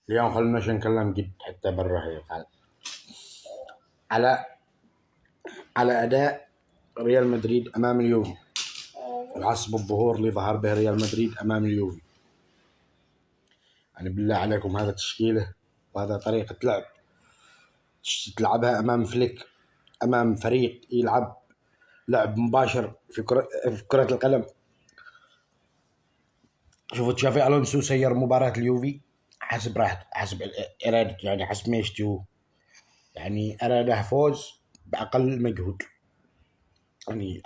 اليوم خلونا نتكلم جد حتى برا هي على أداء ريال مدريد أمام اليوفي وعصب الظهور اللي ظهر به ريال مدريد أمام اليوفي. يعني بالله عليكم هذا تشكيله وهذا طريقة لعب تلعبها أمام فليك، أمام فريق يلعب لعب مباشر في كرة القدم. شوفوا تشافي ألونسو سير مباراة اليوفي حسب راحته، حسب إرادته، يعني حسب ما يشتهوه، يعني أراده فوز بأقل مجهود، يعني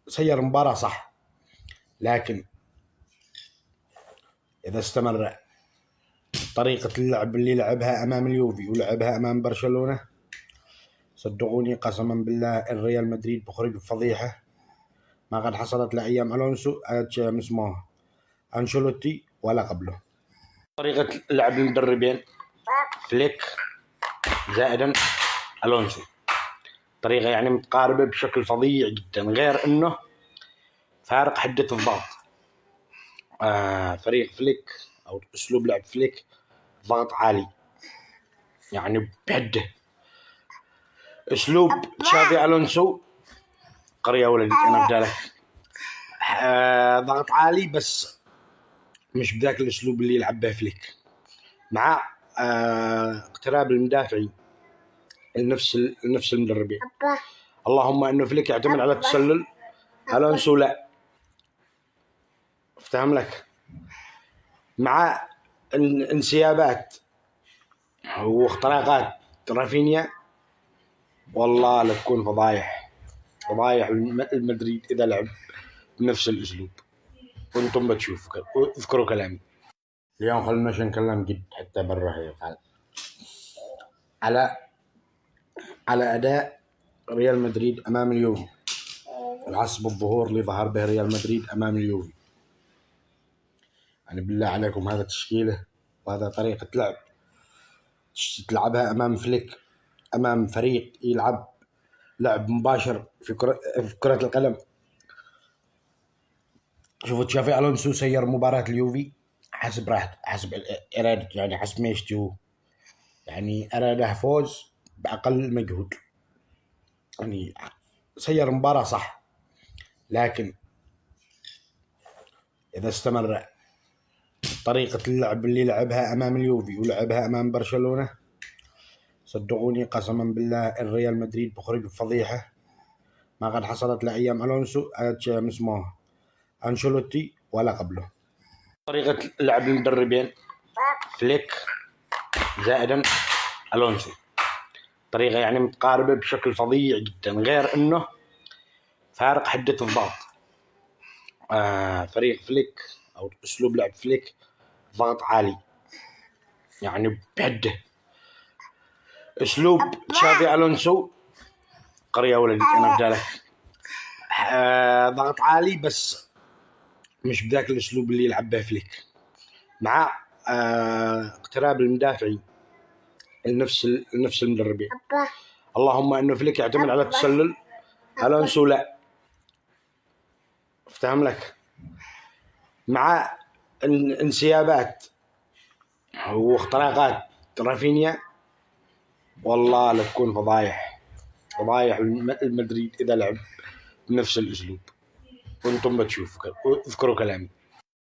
سير مباراة صح. لكن إذا استمر طريقة اللعب اللي لعبها أمام اليوفي ولعبها أمام برشلونة، صدقوني قسما بالله الريال مدريد بخرج بفضيحة ما قد حصلت لأيام ألونسو اسمه أنشيلوتي ولا قبله. طريقة لعب المدربين فليك زائدا ألونسو طريقة يعني متقاربة بشكل فظيع جدا، غير أنه فارق حدة الضغط. فريق فليك أو أسلوب لعب فليك ضغط عالي يعني بحده. أسلوب تشافي ألونسو قرية ولدي أنا بدالك ضغط عالي بس مش بذاك الأسلوب اللي يلعب به فليك، مع اقتراب المدافعين نفس المدربين. اللهم أنه فليك يعتمد على التسلل، ألونسو لا. افتهم لك مع انسيابات واختراقات رافينيا، والله لتكون فضايح المدريد إذا لعب بنفس الأسلوب، وانتم بتشوفوا. اذكروا كلامي. اليوم خلونا نتكلم جد حتى برا هي على أداء ريال مدريد أمام اليوفي وعصب الظهور اللي ظهر به ريال مدريد أمام اليوفي. يعني بالله عليكم هذا تشكيله وهذا طريقة لعب تلعبها أمام فليك، أمام فريق يلعب لعب مباشر في كرة القدم. شوفوا تشافي ألونسو سير مباراة اليوفي حسب راحته، حسب إرادته، يعني حسب ما يشتهوه، يعني أراده فوز بأقل مجهود، يعني سير مباراة صح. لكن إذا استمر طريقة اللعب اللي لعبها أمام اليوفي ولعبها أمام برشلونة، صدقوني قسما بالله الريال مدريد بخرج بفضيحة ما قد حصلت لأيام ألونسو اسمه أنشيلوتي ولا قبله. طريقة لعب المدربين فليك زائدا ألونسو طريقة يعني متقاربة بشكل فظيع جدا، غير أنه فارق حدة الضغط. فريق فليك أو أسلوب لعب فليك ضغط عالي يعني بحده. أسلوب تشافي ألونسو قرية ولدي أنا بدالك ضغط عالي بس مش بذاك الأسلوب اللي يلعب به فليك، مع اقتراب المدافعين نفس المدربين. اللهم أنه فليك يعتمد على التسلل، ألونسو لا. افتهم لك مع انسيابات واختراقات رافينيا، والله لتكون فضايح المدريد إذا لعب بنفس الأسلوب، وانتم بتشوفوا. اذكروا كلامي.